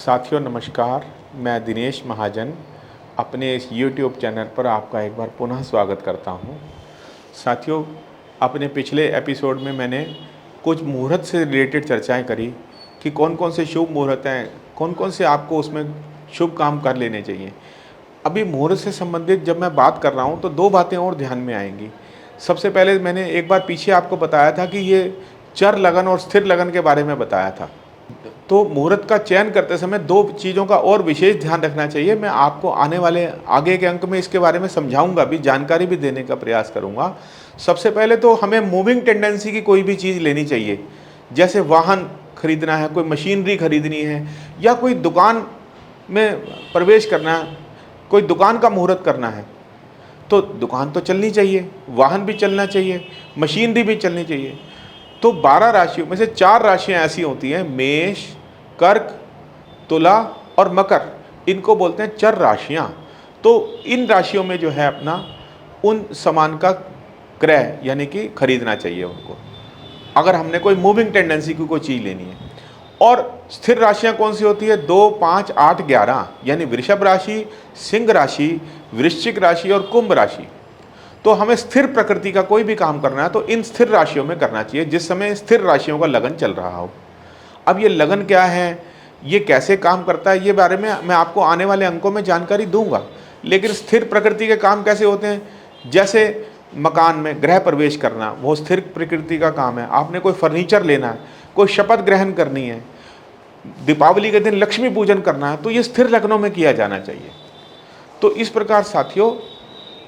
साथियों नमस्कार, मैं दिनेश महाजन अपने इस YouTube चैनल पर आपका एक बार पुनः स्वागत करता हूं। साथियों, अपने पिछले एपिसोड में मैंने कुछ मुहूर्त से रिलेटेड चर्चाएं करी कि कौन कौन से शुभ मुहूर्त हैं, कौन कौन से आपको उसमें शुभ काम कर लेने चाहिए। अभी मुहूर्त से संबंधित जब मैं बात कर रहा हूं तो दो बातें और ध्यान में आएंगी। सबसे पहले मैंने एक बार पीछे आपको बताया था कि ये चर लगन और स्थिर लगन के बारे में बताया था। तो मुहूर्त का चयन करते समय दो चीज़ों का और विशेष ध्यान रखना चाहिए। मैं आपको आने वाले आगे के अंक में इसके बारे में समझाऊंगा भी, जानकारी भी देने का प्रयास करूंगा। सबसे पहले तो हमें मूविंग टेंडेंसी की कोई भी चीज़ लेनी चाहिए, जैसे वाहन खरीदना है, कोई मशीनरी खरीदनी है, या कोई दुकान में प्रवेश करना है, कोई दुकान का मुहूर्त करना है, तो दुकान तो चलनी चाहिए, वाहन भी चलना चाहिए, मशीनरी भी चलनी चाहिए। तो 12 राशियों में से 4 राशियां ऐसी होती हैं, मेष, कर्क, तुला और मकर, इनको बोलते हैं चर राशियां। तो इन राशियों में जो है अपना उन सामान का क्रय यानी कि खरीदना चाहिए उनको, अगर हमने कोई मूविंग टेंडेंसी की कोई चीज़ लेनी है। और स्थिर राशियां कौन सी होती है? 2, 5, 8, 11, यानी वृषभ राशि, सिंह राशि, वृश्चिक राशि और कुंभ राशि। तो हमें स्थिर प्रकृति का कोई भी काम करना है तो इन स्थिर राशियों में करना चाहिए, जिस समय स्थिर राशियों का लगन चल रहा हो। अब ये लगन क्या है, ये कैसे काम करता है, ये बारे में मैं आपको आने वाले अंकों में जानकारी दूंगा। लेकिन स्थिर प्रकृति के काम कैसे होते हैं? जैसे मकान में गृह प्रवेश करना, वो स्थिर प्रकृति का काम है। आपने कोई फर्नीचर लेना है, कोई शपथ ग्रहण करनी है, दीपावली के दिन लक्ष्मी पूजन करना है, तो ये स्थिर लग्नों में किया जाना चाहिए। तो इस प्रकार साथियों,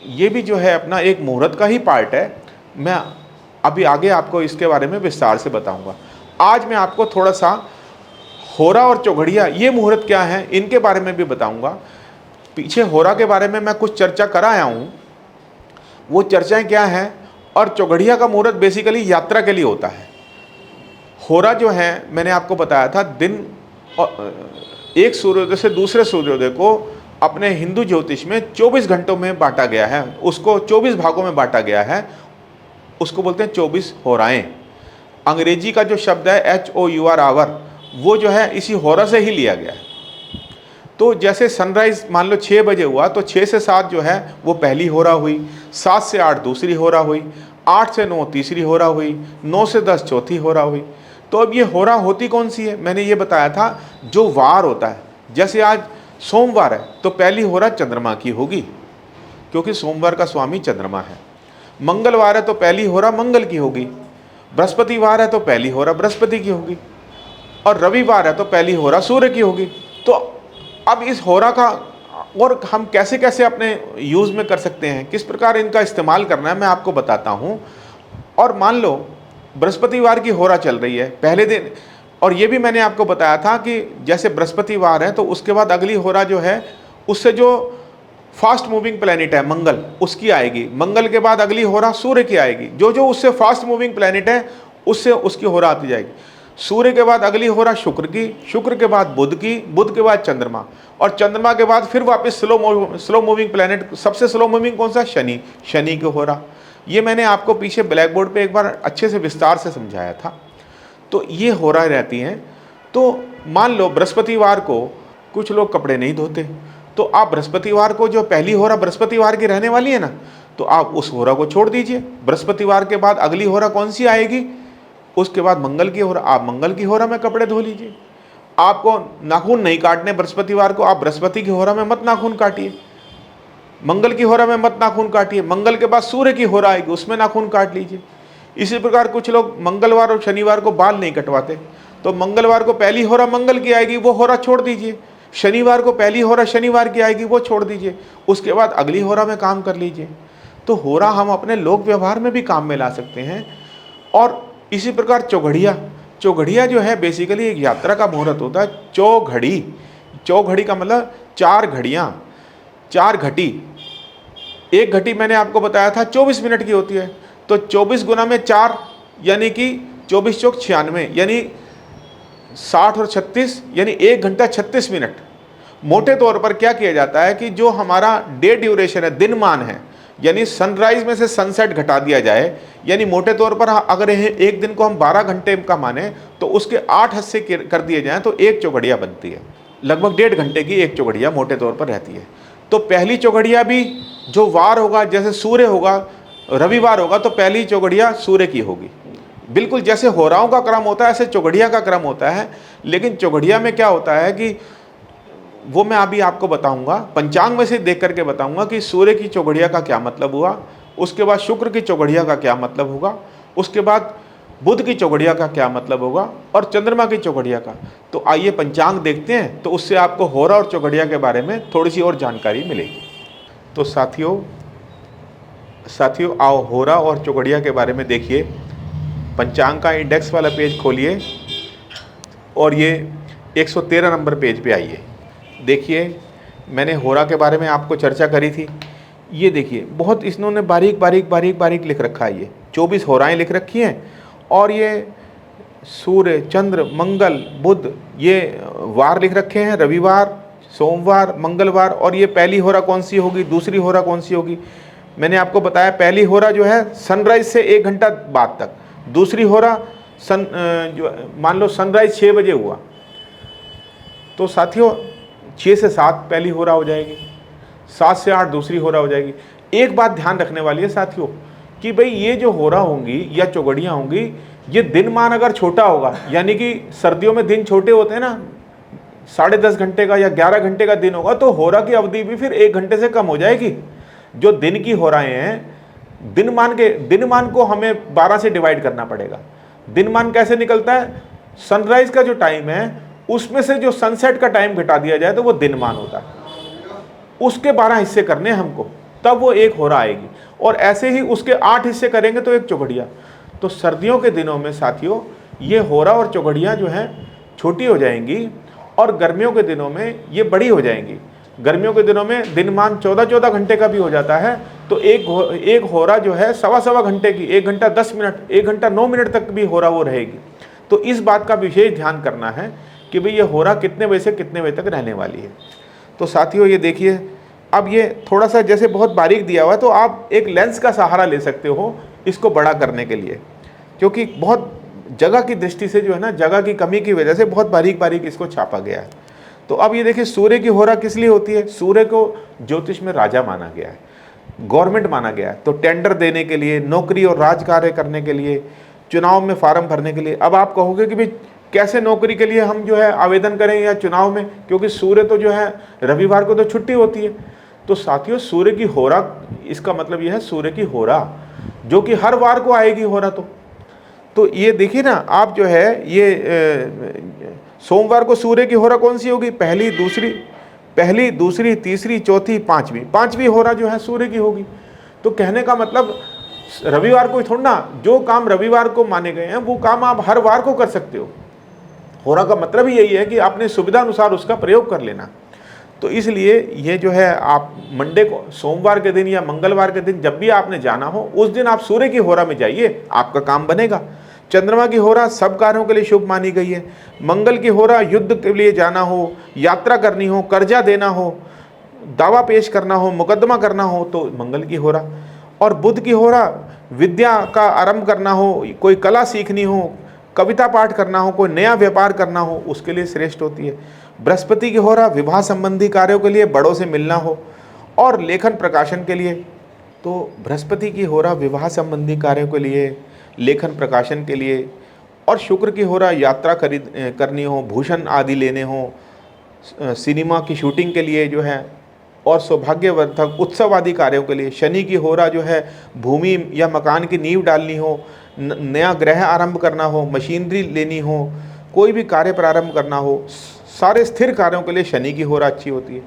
ये भी जो है अपना एक मुहूर्त का ही पार्ट है। मैं अभी आगे आपको इसके बारे में विस्तार से बताऊंगा। आज मैं आपको थोड़ा सा होरा और चौघड़िया, ये मुहूर्त क्या है, इनके बारे में भी बताऊंगा। पीछे होरा के बारे में मैं कुछ चर्चा कर आया हूँ, वो चर्चाएं क्या हैं। और चौघड़िया का मुहूर्त बेसिकली यात्रा के लिए होता है। होरा जो है मैंने आपको बताया था, दिन एक सूर्योदय से दूसरे सूर्योदय को अपने हिंदू ज्योतिष में 24 घंटों में बांटा गया है, उसको 24 भागों में बांटा गया है, उसको बोलते हैं 24 होराएं। अंग्रेजी का जो शब्द है HOUR, आवर, वो जो है इसी होरा से ही लिया गया है। तो जैसे सनराइज मान लो 6 बजे हुआ, तो 6 से 7 जो है वो पहली होरा हुई, 7 से 8 दूसरी होरा हुई, 8 से 9 तीसरी होरा हुई, 9 से 10 चौथी होरा हुई। तो अब ये होरा होती कौन सी है? मैंने ये बताया था, जो वार होता है। जैसे आज सोमवार है तो पहली होरा चंद्रमा की होगी, क्योंकि सोमवार का स्वामी चंद्रमा है। मंगलवार है तो पहली होरा मंगल की होगी। बृहस्पतिवार है तो पहली होरा बृहस्पति की होगी। और रविवार है तो पहली होरा सूर्य की होगी। तो अब इस होरा का और हम कैसे कैसे अपने यूज़ में कर सकते हैं, किस प्रकार इनका इस्तेमाल करना है, मैं आपको बताता हूँ। और मान लो बृहस्पतिवार की होरा चल रही है पहले दिन, और ये भी मैंने आपको बताया था कि जैसे बृहस्पतिवार है तो उसके बाद अगली होरा जो है उससे जो फास्ट मूविंग प्लैनेट है मंगल, उसकी आएगी। मंगल के बाद अगली होरा सूर्य की आएगी। जो जो उससे फास्ट मूविंग प्लैनेट है उससे उसकी होरा आती जाएगी। सूर्य के बाद अगली होरा शुक्र की, शुक्र के बाद बुध की, बुध के बाद चंद्रमा, और चंद्रमा के बाद फिर वापस स्लो मूविंग प्लैनेट। सबसे स्लो मूविंग कौन सा? शनि, शनि की होरा। ये मैंने आपको पीछे ब्लैक बोर्ड पे एक बार अच्छे से विस्तार से समझाया था। तो ये हो रहा रहती हैं। तो मान लो बृहस्पतिवार को कुछ लोग कपड़े नहीं धोते, तो आप बृहस्पतिवार को, जो पहली होरा बृहस्पतिवार की रहने वाली है ना, तो आप उस होरा को छोड़ दीजिए। बृहस्पतिवार के बाद अगली होरा कौन सी आएगी? उसके बाद मंगल की होरा, आप मंगल की होरा में कपड़े धो लीजिए। आपको नाखून नहीं काटने बृहस्पतिवार को, आप बृहस्पति की होरा में मत नाखून काटिए, मंगल की होरा में मत नाखून काटिए। मंगल के बाद सूर्य की होरा आएगी, उसमें नाखून काट लीजिए। इसी प्रकार कुछ लोग मंगलवार और शनिवार को बाल नहीं कटवाते, तो मंगलवार को पहली होरा मंगल की आएगी, वो होरा छोड़ दीजिए। शनिवार को पहली होरा शनिवार की आएगी, वो छोड़ दीजिए। उसके बाद अगली होरा में काम कर लीजिए। तो होरा हम अपने लोक व्यवहार में भी काम में ला सकते हैं। और इसी प्रकार चौघड़िया, चौघड़िया जो है बेसिकली एक यात्रा का मुहूर्त होता है। चौघड़ी, चौघड़ी का मतलब 4 घड़ियाँ, 4 घटी। एक घटी मैंने आपको बताया था 24 मिनट की होती है, तो 24 गुना में 4 यानी कि 24 चौक 96, यानी 60 और 36, यानी 1 घंटा 36 मिनट। मोटे तौर पर क्या किया जाता है कि जो हमारा डे ड्यूरेशन है, दिनमान है, यानी सनराइज में से सनसेट घटा दिया जाए, यानी मोटे तौर पर अगर एक दिन को हम 12 घंटे का माने तो उसके 8 हिस्से कर दिए जाएं तो एक चौघड़िया बनती है। लगभग 1.5 घंटे की एक चौघड़िया मोटे तौर पर रहती है। तो पहली चौघड़िया भी जो वार होगा, जैसे सूर्य होगा, रविवार होगा, तो पहली चौघड़िया सूर्य की होगी। बिल्कुल जैसे होराओं का क्रम होता है ऐसे चौघड़िया का क्रम होता है। लेकिन चौघड़िया में क्या होता है कि वो मैं अभी आपको बताऊंगा, पंचांग में से देख करके बताऊंगा कि सूर्य की चौघड़िया का क्या मतलब हुआ, उसके बाद शुक्र की चौघड़िया का क्या मतलब होगा, उसके बाद बुध की चौघड़िया का क्या मतलब होगा, और चंद्रमा की चौघड़िया का। तो आइए पंचांग देखते हैं, तो उससे आपको होरा और चौघड़िया के बारे में थोड़ी सी और जानकारी मिलेगी। तो साथियों आओ होरा और चौघड़िया के बारे में देखिए। पंचांग का इंडेक्स वाला पेज खोलिए और ये 113 नंबर पेज पे आइए। देखिए मैंने होरा के बारे में आपको चर्चा करी थी। ये देखिए बहुत इन्होंने बारीक बारीक लिख रखा है। ये 24 होराएं लिख रखी हैं, और ये सूर्य, चंद्र, मंगल, बुध, ये वार लिख रखे हैं, रविवार, सोमवार, मंगलवार। और ये पहली होरा कौन सी होगी, दूसरी होरा कौन सी होगी। मैंने आपको बताया पहली होरा जो है सनराइज से 1 घंटा बाद तक, दूसरी होरा जो मान लो सनराइज 6 बजे हुआ, तो साथियों 6 से 7 पहली होरा हो जाएगी, 7 से 8 दूसरी होरा हो जाएगी। एक बात ध्यान रखने वाली है साथियों कि भाई ये जो होरा होंगी या चौघड़ियाँ होंगी, ये दिन मान अगर छोटा होगा, यानी कि सर्दियों में दिन छोटे होते हैं ना, 10.5 घंटे का या 11 घंटे का दिन होगा, तो होरा की अवधि भी फिर 1 घंटे से कम हो जाएगी। जो दिन की होराएं हैं, दिनमान को हमें 12 से डिवाइड करना पड़ेगा। दिनमान कैसे निकलता है, सनराइज का जो टाइम है उसमें से जो सनसेट का टाइम घटा दिया जाए तो वो दिनमान होता है। उसके 12 हिस्से करने हैं हमको, तब वो एक होरा आएगी। और ऐसे ही उसके 8 हिस्से करेंगे तो एक चौघड़िया। तो सर्दियों के दिनों में साथियों ये होरा और चौघड़ियाँ जो हैं छोटी हो जाएंगी, और गर्मियों के दिनों में ये बड़ी हो जाएंगी। गर्मियों के दिनों में दिनमान 14 घंटे का भी हो जाता है, तो एक होरा जो है सवा घंटे की, 1 घंटा 10 मिनट, 1 घंटा 9 मिनट तक भी होरा वो रहेगी। तो इस बात का विशेष ध्यान करना है कि भाई ये होरा कितने बजे से कितने बजे तक रहने वाली है। तो साथियों ये देखिए, अब ये थोड़ा सा जैसे बहुत बारीक दिया हुआ है, तो आप एक लेंस का सहारा ले सकते हो इसको बड़ा करने के लिए, क्योंकि बहुत जगह की दृष्टि से जो है ना, जगह की कमी की वजह से बहुत बारीक इसको छापा गया है। तो अब ये देखिए सूर्य की होरा किस लिए होती है। सूर्य को ज्योतिष में राजा माना गया है, गवर्नमेंट माना गया है। तो टेंडर देने के लिए, नौकरी और राज कार्य करने के लिए, चुनाव में फार्म भरने के लिए। अब आप कहोगे कि भाई कैसे नौकरी के लिए हम जो है आवेदन करें या चुनाव में, क्योंकि सूर्य तो जो है रविवार को तो छुट्टी होती है। तो साथियों सूर्य की होरा, इसका मतलब यह है सूर्य की होरा जो कि हर वार को आएगी होरा। तो ये देखिए ना आप, जो है ये सोमवार को सूर्य की होरा कौन सी होगी, पहली, दूसरी, तीसरी, चौथी, पांचवी होरा जो है सूर्य की होगी। तो कहने का मतलब रविवार को थोड़ा ना, जो काम रविवार को माने गए हैं वो काम आप हर वार को कर सकते हो। होरा का मतलब ही यही है कि अपने सुविधा अनुसार उसका प्रयोग कर लेना। तो इसलिए ये जो है आप मंडे को, सोमवार के दिन या मंगलवार के दिन जब भी आपने जाना हो, उस दिन आप सूर्य की होरा में जाइए, आपका काम बनेगा। चंद्रमा की होरा सब कार्यों के लिए शुभ मानी गई है। मंगल की होरा युद्ध के लिए जाना हो, यात्रा करनी हो, कर्जा देना हो, दावा पेश करना हो, मुकदमा करना हो, तो मंगल की होरा। और बुध की होरा विद्या का आरंभ करना हो, कोई कला सीखनी हो, कविता पाठ करना हो, कोई नया व्यापार करना हो, उसके लिए श्रेष्ठ होती है। बृहस्पति की होरा विवाह संबंधी कार्यों के लिए, बड़ों से मिलना हो, और लेखन प्रकाशन के लिए। तो बृहस्पति की होरा विवाह संबंधी कार्यों के लिए, लेखन प्रकाशन के लिए। और शुक्र की होरा यात्रा करनी हो, भूषण आदि लेने हो, सिनेमा की शूटिंग के लिए जो है, और सौभाग्यवर्धक उत्सव आदि कार्यों के लिए। शनि की होरा जो है भूमि या मकान की नींव डालनी हो, नया ग्रह आरंभ करना हो, मशीनरी लेनी हो, कोई भी कार्य प्रारंभ करना हो, सारे स्थिर कार्यों के लिए शनि की होरा अच्छी होती है।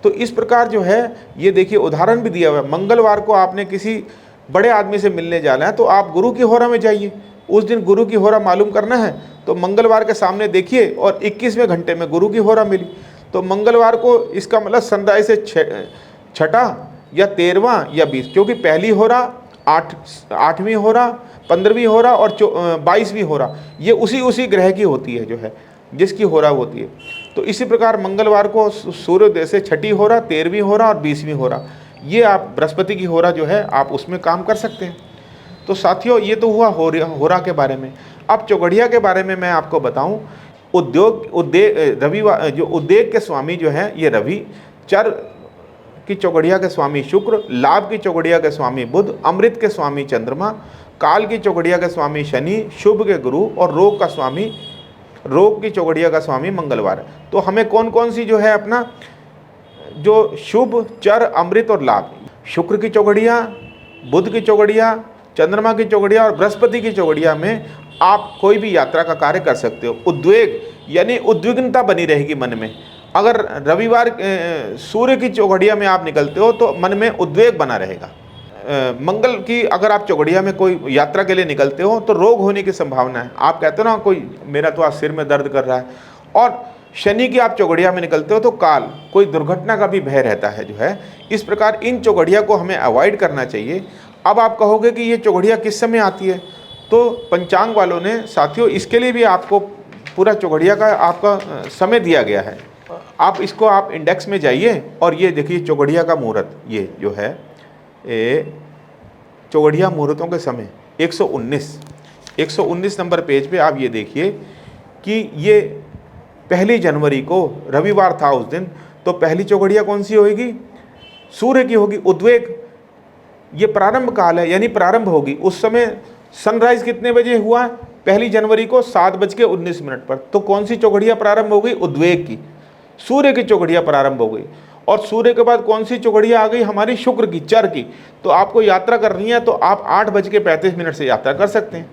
तो इस प्रकार जो है ये देखिए उदाहरण भी दिया हुआ है। मंगलवार को आपने किसी बड़े आदमी से मिलने जाना है तो आप गुरु की होरा में जाइए। उस दिन गुरु की होरा मालूम करना है तो मंगलवार के सामने देखिए, और 21वें घंटे में गुरु की होरा मिली। तो मंगलवार को इसका मतलब सनराइज से छठा या 13वां या 20, क्योंकि पहली होरा 8वीं होरा, 15वीं होरा और 22वीं होरा, ये उसी ग्रह की होती है जो है, जिसकी होरा होती है। तो इसी प्रकार मंगलवार को सूर्योदय से छठी होरा, 13वीं होरा और 20वीं होरा, ये आप बृहस्पति की होरा जो है आप उसमें काम कर सकते हैं। तो साथियों ये तो हुआ होरा के बारे में। अब चौघड़िया के बारे में मैं आपको बताऊं रविवार जो उद्योग के स्वामी जो है ये रवि, चर की चौघड़िया के स्वामी शुक्र, लाभ की चौघड़िया के स्वामी बुध, अमृत के स्वामी चंद्रमा, काल की चौघड़िया के स्वामी शनि, शुभ के गुरु और रोग की चौघड़िया का स्वामी मंगलवार। तो हमें कौन कौन सी जो है अपना जो शुभ, चर, अमृत और लाभ, शुक्र की चौघड़िया, बुध की चौघड़िया, चंद्रमा की चौघड़िया और बृहस्पति की चौघड़िया में आप कोई भी यात्रा का कार्य कर सकते हो। उद्वेग यानी उद्विग्नता बनी रहेगी मन में। अगर रविवार सूर्य की चौघड़िया में आप निकलते हो तो मन में उद्वेग बना रहेगा। मंगल की अगर आप चौघड़िया में कोई यात्रा के लिए निकलते हो तो रोग होने की संभावना है। आप कहते हो ना कोई मेरा तो आज सिर में दर्द कर रहा है। और शनि की आप चौघड़िया में निकलते हो तो काल, कोई दुर्घटना का भी भय रहता है जो है। इस प्रकार इन चौघड़िया को हमें अवॉइड करना चाहिए। अब आप कहोगे कि ये चौघड़िया किस समय आती है, तो पंचांग वालों ने साथियों इसके लिए भी आपको पूरा चौघड़िया का आपका समय दिया गया है। आप इसको आप इंडेक्स में जाइए और ये देखिए चौघड़िया का मुहूर्त, ये जो है चौघड़िया मुहूर्तों के समय 119 नंबर पेज पे आप ये देखिए कि ये 1 जनवरी को रविवार था उस दिन। तो पहली चौघड़िया कौन सी होगी? सूर्य की होगी। उद्वेग ये प्रारंभ काल है, यानी प्रारंभ होगी। उस समय सनराइज कितने बजे हुआ? 1 जनवरी को 7:19 पर। तो कौन सी चौघड़िया प्रारंभ हो गई? उद्वेग की, सूर्य की चौघड़िया प्रारंभ हो गई। और सूर्य के बाद कौन सी चौघड़िया आ गई? हमारी शुक्र की, चर की। तो आपको यात्रा करनी है तो आप 8:35 से यात्रा कर सकते हैं।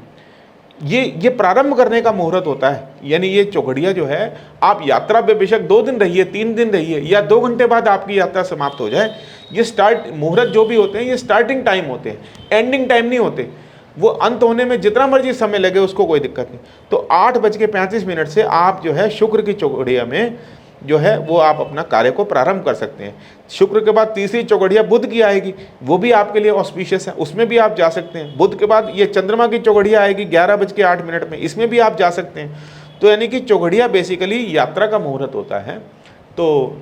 ये प्रारंभ करने का मुहूर्त होता है। यानी ये चौघड़िया जो है, आप यात्रा पे बेशक 2 दिन रहिए, 3 दिन रहिए या 2 घंटे बाद आपकी यात्रा समाप्त हो जाए, ये मुहूर्त जो भी होते हैं ये स्टार्टिंग टाइम होते हैं, एंडिंग टाइम नहीं होते। वो अंत होने में जितना मर्जी समय लगे उसको कोई दिक्कत नहीं। तो 8:35 से आप जो है शुक्र की चौघड़िया में जो है वो आप अपना कार्य को प्रारंभ कर सकते हैं। शुक्र के बाद तीसरी चौघड़िया बुध की आएगी, वो भी आपके लिए ऑस्पिशियस है, उसमें भी आप जा सकते हैं। बुध के बाद ये चंद्रमा की चौघड़िया आएगी 11:08 में, इसमें भी आप जा सकते हैं। तो यानी कि चौघड़िया बेसिकली यात्रा का मुहूर्त होता है। तो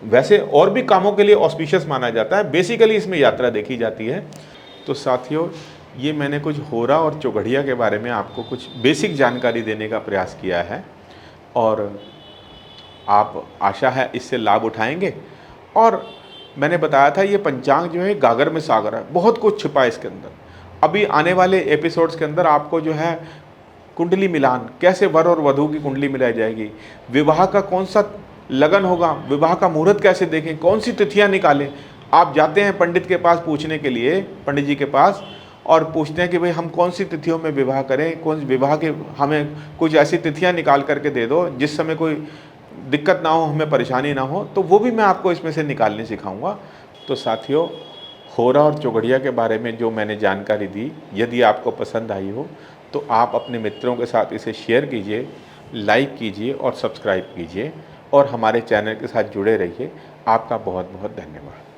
वैसे और भी कामों के लिए ऑस्पिशियस माना जाता है, बेसिकली इसमें यात्रा देखी जाती है। तो साथियों ये मैंने कुछ होरा और चौघड़िया के बारे में आपको कुछ बेसिक जानकारी देने का प्रयास किया है और आप आशा है इससे लाभ उठाएंगे। और मैंने बताया था ये पंचांग जो है गागर में सागर है, बहुत कुछ छिपा है इसके अंदर। अभी आने वाले एपिसोड्स के अंदर आपको जो है कुंडली मिलान, कैसे वर और वधू की कुंडली मिलाई जाएगी, विवाह का कौन सा लगन होगा, विवाह का मुहूर्त कैसे देखें, कौन सी तिथियां निकालें। आप जाते हैं पंडित के पास पूछने के लिए, पंडित जी के पास, और पूछते हैं कि भाई हम कौन सी तिथियों में विवाह करें, कौन विवाह के हमें कुछ ऐसी तिथियां निकाल करके दे दो जिस समय कोई दिक्कत ना हो, हमें परेशानी ना हो। तो वो भी मैं आपको इसमें से निकालने सिखाऊंगा। तो साथियों होरा और चौघड़िया के बारे में जो मैंने जानकारी दी, यदि आपको पसंद आई हो तो आप अपने मित्रों के साथ इसे शेयर कीजिए, लाइक कीजिए और सब्सक्राइब कीजिए और हमारे चैनल के साथ जुड़े रहिए। आपका बहुत बहुत धन्यवाद।